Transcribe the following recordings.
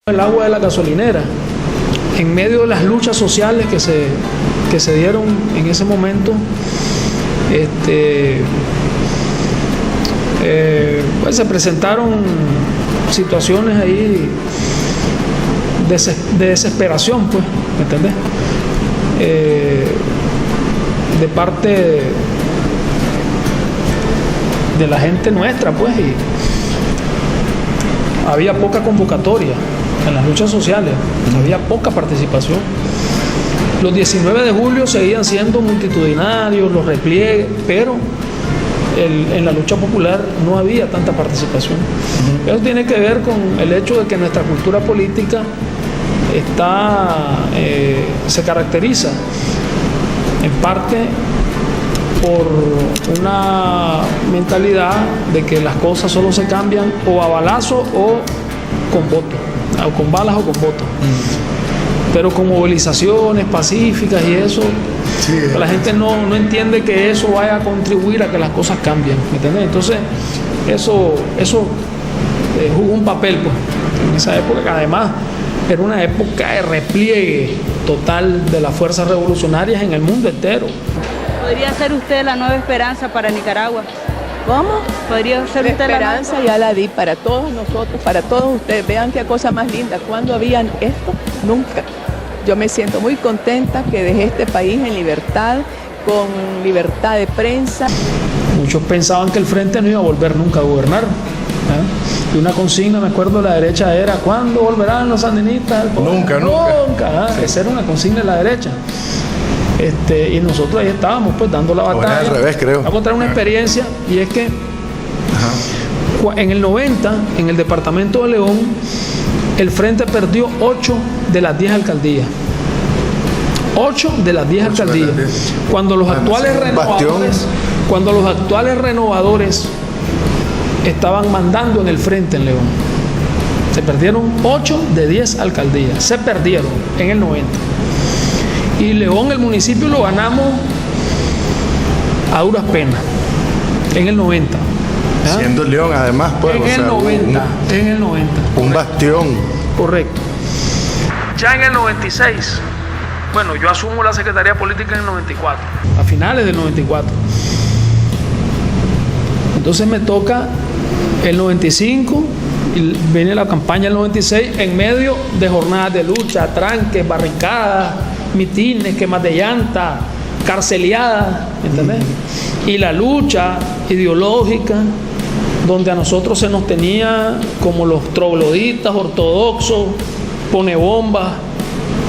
El agua de la gasolinera, en medio de las luchas sociales que se dieron en ese momento, pues se presentaron situaciones ahí de desesperación, pues, ¿me entendés? De parte de la gente nuestra, pues, y había poca convocatoria en las luchas sociales, había poca participación. Los 19 de julio seguían siendo multitudinarios, los repliegues, pero en la lucha popular no había tanta participación. Eso tiene que ver con el hecho de que nuestra cultura política se caracteriza en parte por una mentalidad de que las cosas solo se cambian o a balazo o con voto, o con balas o con voto. Pero con movilizaciones pacíficas y eso, sí, la gente no entiende que eso vaya a contribuir a que las cosas cambien, ¿me entiendes? Entonces eso jugó un papel, pues, en esa época, que además era una época de repliegue total de las fuerzas revolucionarias en el mundo entero. ¿Podría ser usted la nueva esperanza para Nicaragua? ¿Cómo? ¿Podría ser la usted esperanza? Ya la di para todos nosotros, para todos ustedes. Vean qué cosa más linda. ¿Cuándo habían esto? Nunca. Yo me siento muy contenta que dejé este país en libertad, con libertad de prensa. Muchos pensaban que el Frente no iba a volver nunca a gobernar, ¿eh? Y una consigna, me acuerdo, de la derecha era: ¿cuándo volverán los sandinistas al poder? Nunca. Sí. Esa era una consigna de la derecha. Y nosotros ahí estábamos, pues, dando la batalla. Al revés, creo. Voy a contar una experiencia, y es que en el 90, en el departamento de León, el Frente perdió 8 de las 10 alcaldías. 8 de las 10 alcaldías. Cuando los actuales renovadores estaban mandando en el Frente en León. Se perdieron 8 de 10 alcaldías. Se perdieron en el 90. Y León, el municipio, lo ganamos a duras penas en el 90. ¿Ah? Siendo León, además, pues. En el 90. Un bastión. Correcto. Ya en el 96, bueno, yo asumo la Secretaría Política en el 94, a finales del 94. Entonces me toca el 95 y viene la campaña del 96 en medio de jornadas de lucha, tranques, barricadas, mitines, quemas de llanta, carceleadas, ¿entendés? Y la lucha ideológica, donde a nosotros se nos tenía como los trogloditas ortodoxos, pone bombas,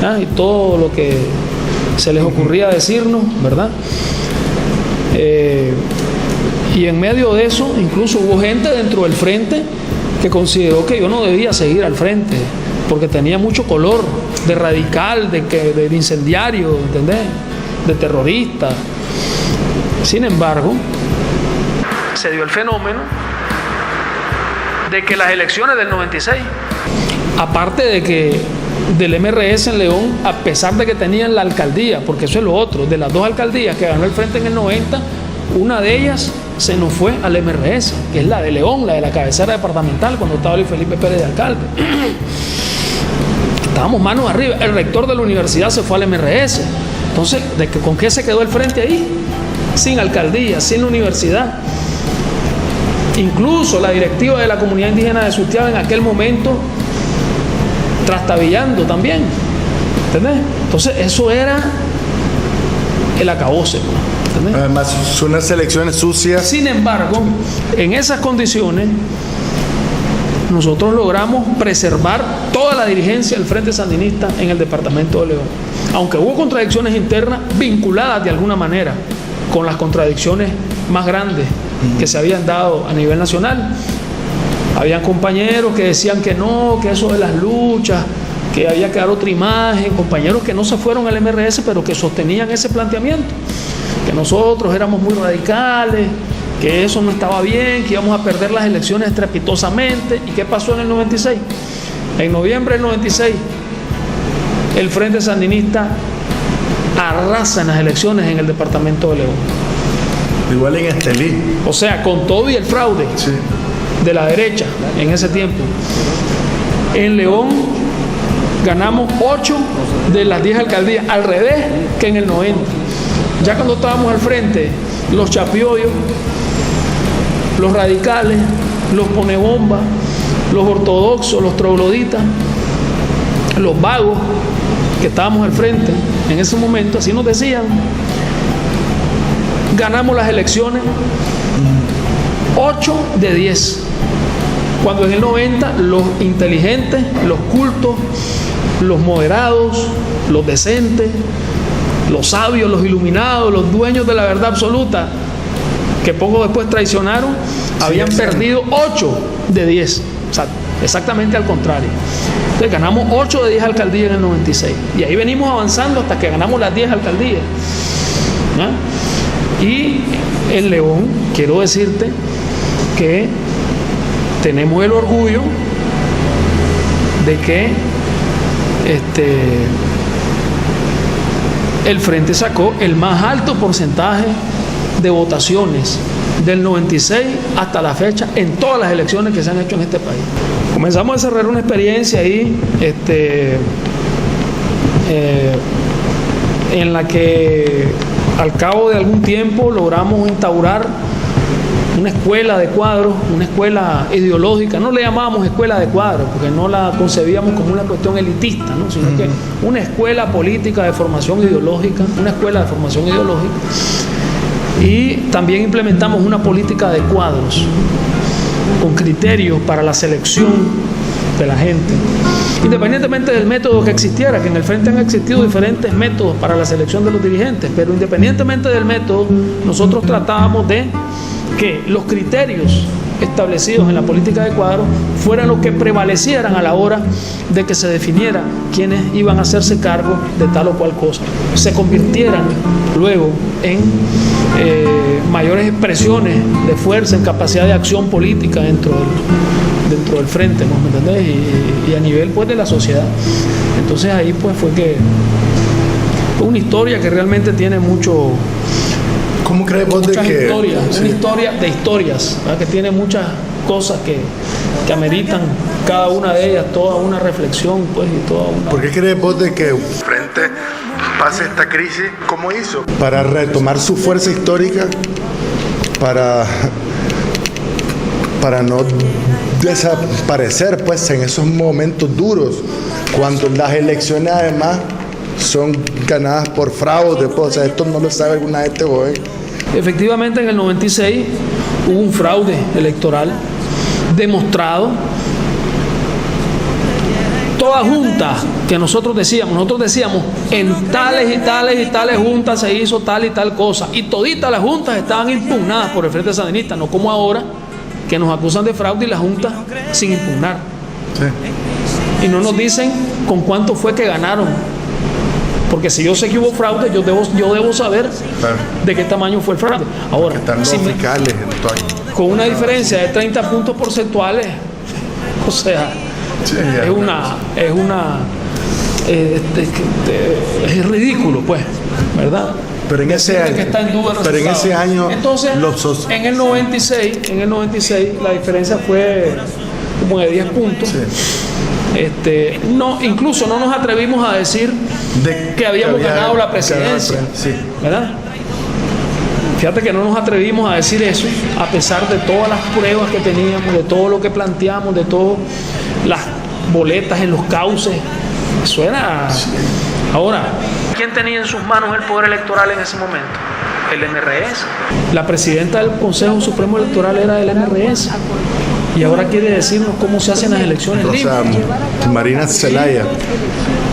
¿ah? Y todo lo que se les ocurría decirnos, ¿verdad? Y en medio de eso, incluso hubo gente dentro del Frente que consideró que yo no debía seguir al Frente, porque tenía mucho color de radical, de incendiario, ¿entendés? De terrorista. Sin embargo, se dio el fenómeno de que las elecciones del 96, aparte de que del MRS en León, a pesar de que tenían la alcaldía, porque eso es lo otro, de las 2 alcaldías que ganó el Frente en el 90, una de ellas se nos fue al MRS, que es la de León, la de la cabecera departamental, cuando estaba Luis Felipe Pérez de alcalde. Estábamos manos arriba. El rector de la universidad se fue al MRS. Entonces, ¿con qué se quedó el Frente ahí? Sin alcaldía, sin la universidad. Incluso la directiva de la comunidad indígena de Sutiaba en aquel momento trastabillando también, ¿entendés? Entonces eso era el acabose, ¿entendés? Además son unas elecciones sucias. Sin embargo, en esas condiciones nosotros logramos preservar toda la dirigencia del Frente Sandinista en el departamento de León, aunque hubo contradicciones internas vinculadas de alguna manera con las contradicciones más grandes que se habían dado a nivel nacional. Habían compañeros que decían que no, que eso de las luchas, que había que dar otra imagen, compañeros que no se fueron al MRS, pero que sostenían ese planteamiento, que nosotros éramos muy radicales, que eso no estaba bien, que íbamos a perder las elecciones estrepitosamente. ¿Y qué pasó en el 96? En noviembre del 96, el Frente Sandinista arrasa en las elecciones en el departamento de León. Igual en Estelí. O sea, con todo y el fraude, sí, de la derecha en ese tiempo. En León ganamos 8 de las 10 alcaldías, al revés que en el 90. Ya cuando estábamos al frente, los chapiollos, los radicales, los ponebombas, los ortodoxos, los trogloditas, los vagos, que estábamos al frente en ese momento, así nos decían, ganamos las elecciones 8 de 10. Cuando en el 90 los inteligentes, los cultos, los moderados, los decentes, los sabios, los iluminados, los dueños de la verdad absoluta, que poco después traicionaron, habían perdido 8 de 10. O sea, exactamente al contrario. Entonces ganamos 8 de 10 alcaldías en el 96. Y ahí venimos avanzando hasta que ganamos las 10 alcaldías. ¿No? Y en León, quiero decirte que tenemos el orgullo de que el Frente sacó el más alto porcentaje de votaciones del 96 hasta la fecha en todas las elecciones que se han hecho en este país. Comenzamos a desarrollar una experiencia ahí en la que al cabo de algún tiempo logramos instaurar una escuela de cuadros, una escuela ideológica. No le llamábamos escuela de cuadros porque no la concebíamos como una cuestión elitista, ¿no? Sino que una escuela política de formación ideológica, una escuela de formación ideológica. Y también implementamos una política de cuadros con criterios para la selección de la gente, independientemente del método que existiera, que en el Frente han existido diferentes métodos para la selección de los dirigentes, pero independientemente del método, nosotros tratábamos de que los criterios establecidos en la política de cuadros fueran los que prevalecieran a la hora de que se definiera quiénes iban a hacerse cargo de tal o cual cosa, se convirtieran luego en mayores expresiones de fuerza, en capacidad de acción política dentro del frente, ¿no? ¿Me entendés? Y a nivel pues de la sociedad. Entonces ahí pues fue una historia que realmente tiene mucho. ¿Cómo crees vos de que historias, una historia de historias, ¿verdad? Que tiene muchas cosas que ameritan cada una de ellas toda una reflexión, pues, y toda una. ¿Por qué crees vos de que Frente pase esta crisis? ¿Cómo hizo? Para retomar su fuerza histórica, para no desaparecer, pues, en esos momentos duros, cuando las elecciones además son ganadas por fraude, pues, o sea, esto no lo sabe alguna gente hoy. Efectivamente, en el 96 hubo un fraude electoral demostrado. Toda junta que nosotros decíamos en tales y tales y tales juntas se hizo tal y tal cosa, y toditas las juntas estaban impugnadas por el Frente Sandinista, no como ahora que nos acusan de fraude y las juntas sin impugnar. Sí. Y no nos dicen con cuánto fue que ganaron. Porque si yo sé que hubo fraude, yo debo saber de qué tamaño fue el fraude. Ahora, fiscales, con una diferencia de 30 puntos porcentuales, o sea, sí, es ridículo, pues, ¿verdad? Pero en ese año, que está en duda entonces, en el 96 la diferencia fue como de 10 puntos. Sí. Incluso no nos atrevimos a decir que habíamos ganado la presidencia, sí. ¿Verdad? Fíjate que no nos atrevimos a decir eso, a pesar de todas las pruebas que teníamos, de todo lo que planteamos, de todas las boletas en los cauces. Eso era. Sí. Ahora, ¿quién tenía en sus manos el poder electoral en ese momento? El MRS. La presidenta del Consejo Supremo Electoral era del MRS. Y ahora quiere decirnos cómo se hacen las elecciones libres. Marina Zelaya.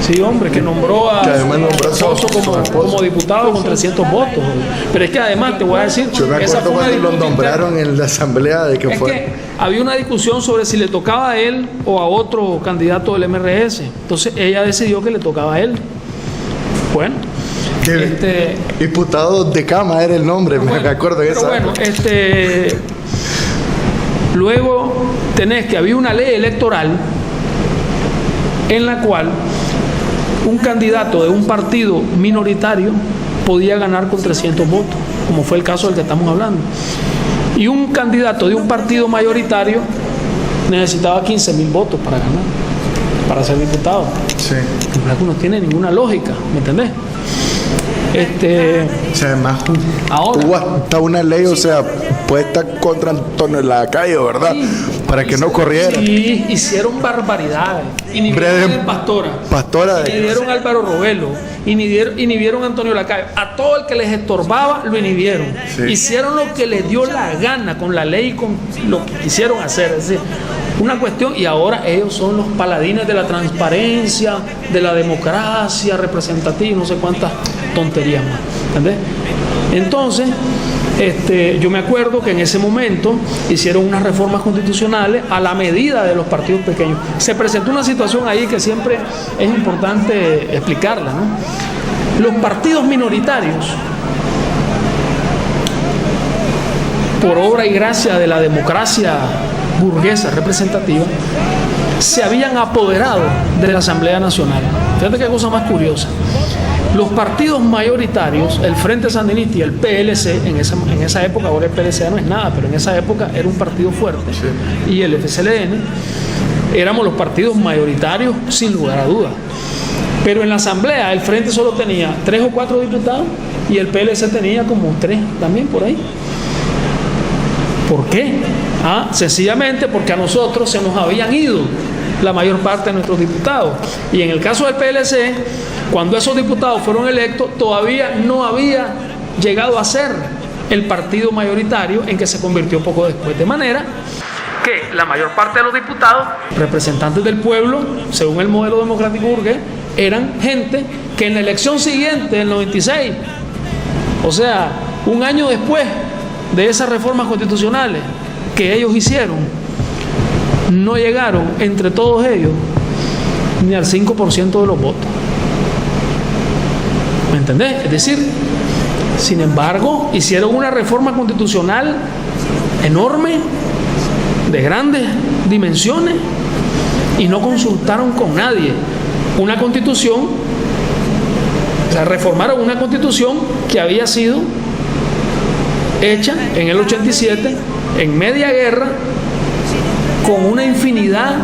Sí, hombre, que nombró a Pozo como diputado con 300 votos. Pero es que además te voy a decir. Yo me acuerdo cuando lo nombraron en la asamblea de que fue. Que había una discusión sobre si le tocaba a él o a otro candidato del MRS. Entonces ella decidió que le tocaba a él. Bueno. Diputado de Cama era el nombre, me acuerdo de esa. Bueno, luego tenés que había una ley electoral en la cual un candidato de un partido minoritario podía ganar con 300 votos, como fue el caso del que estamos hablando. Y un candidato de un partido mayoritario necesitaba 15.000 votos para ganar. para ser diputado. Sí. No tiene ninguna lógica, ¿me entendés? O sea, además Ahora, hubo hasta una ley, o sea, puesta contra Antonio Lacayo, ¿verdad? Sí. Para que no corriera. Sí, hicieron barbaridades. Inhibieron a Pastora. Inhibieron a Álvaro Robelo. Inhibieron a Antonio Lacayo. A todo el que les estorbaba, lo inhibieron. Sí. Hicieron lo que les dio la gana con la ley, con lo que quisieron hacer. Es decir, una cuestión, y ahora ellos son los paladines de la transparencia, de la democracia representativa, no sé cuántas tonterías más. ¿Entendés? Entonces, yo me acuerdo que en ese momento hicieron unas reformas constitucionales a la medida de los partidos pequeños. Se presentó una situación ahí que siempre es importante explicarla, ¿no? Los partidos minoritarios, por obra y gracia de la democracia burguesa representativa, se habían apoderado de la Asamblea Nacional. Fíjate qué cosa más curiosa. Los partidos mayoritarios, el Frente Sandinista y el PLC, en esa época, ahora el PLC ya no es nada, pero en esa época era un partido fuerte, sí, y el FCLN, éramos los partidos mayoritarios sin lugar a dudas. Pero en la Asamblea el Frente solo tenía 3 o 4 diputados y el PLC tenía como 3 también por ahí. ¿Por qué? Sencillamente porque a nosotros se nos habían ido la mayor parte de nuestros diputados. Y en el caso del PLC, cuando esos diputados fueron electos, todavía no había llegado a ser el partido mayoritario en que se convirtió poco después. De manera que la mayor parte de los diputados, representantes del pueblo, según el modelo democrático burgués, eran gente que en la elección siguiente, del 96, o sea, un año después de esas reformas constitucionales que ellos hicieron, no llegaron entre todos ellos ni al 5% de los votos. ¿Me entendés? Es decir, sin embargo, hicieron una reforma constitucional enorme, de grandes dimensiones, y no consultaron con nadie. Una constitución, o sea, reformaron una constitución que había sido hecha en el 87, en media guerra, con una infinidad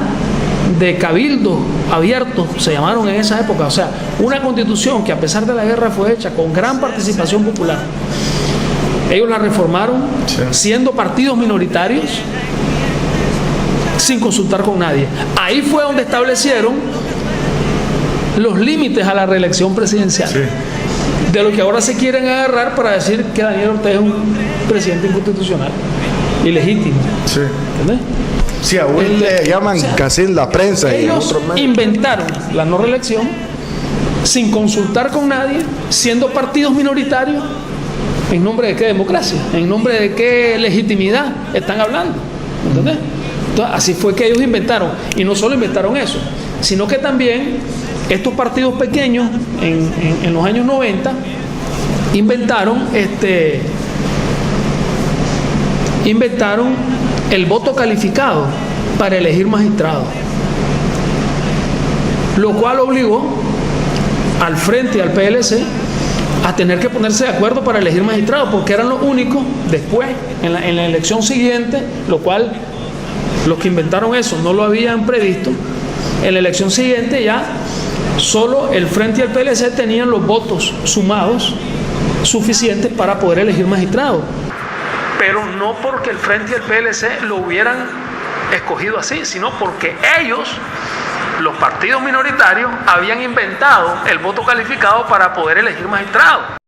de cabildos abiertos, se llamaron en esa época. O sea, una constitución que a pesar de la guerra fue hecha con gran participación popular. Ellos la reformaron, sí, siendo partidos minoritarios, sin consultar con nadie. Ahí fue donde establecieron los límites a la reelección presidencial. Sí. De lo que ahora se quieren agarrar para decir que Daniel Ortega es un presidente inconstitucional, ilegítimo. Sí. ¿Entendés? Sí, aún le llaman, o sea, casi en la prensa. Ellos inventaron la no reelección sin consultar con nadie, siendo partidos minoritarios. ¿En nombre de qué democracia? ¿En nombre de qué legitimidad están hablando? ¿Entendés? Entonces, así fue que ellos inventaron. Y no solo inventaron eso, sino que también estos partidos pequeños en los años 90 inventaron el voto calificado para elegir magistrados, lo cual obligó al Frente y al PLC a tener que ponerse de acuerdo para elegir magistrados, porque eran los únicos después, en la elección siguiente, lo cual los que inventaron eso no lo habían previsto. En la elección siguiente ya solo el Frente y el PLC tenían los votos sumados suficientes para poder elegir magistrados. Pero no porque el Frente y el PLC lo hubieran escogido así, sino porque ellos, los partidos minoritarios, habían inventado el voto calificado para poder elegir magistrados.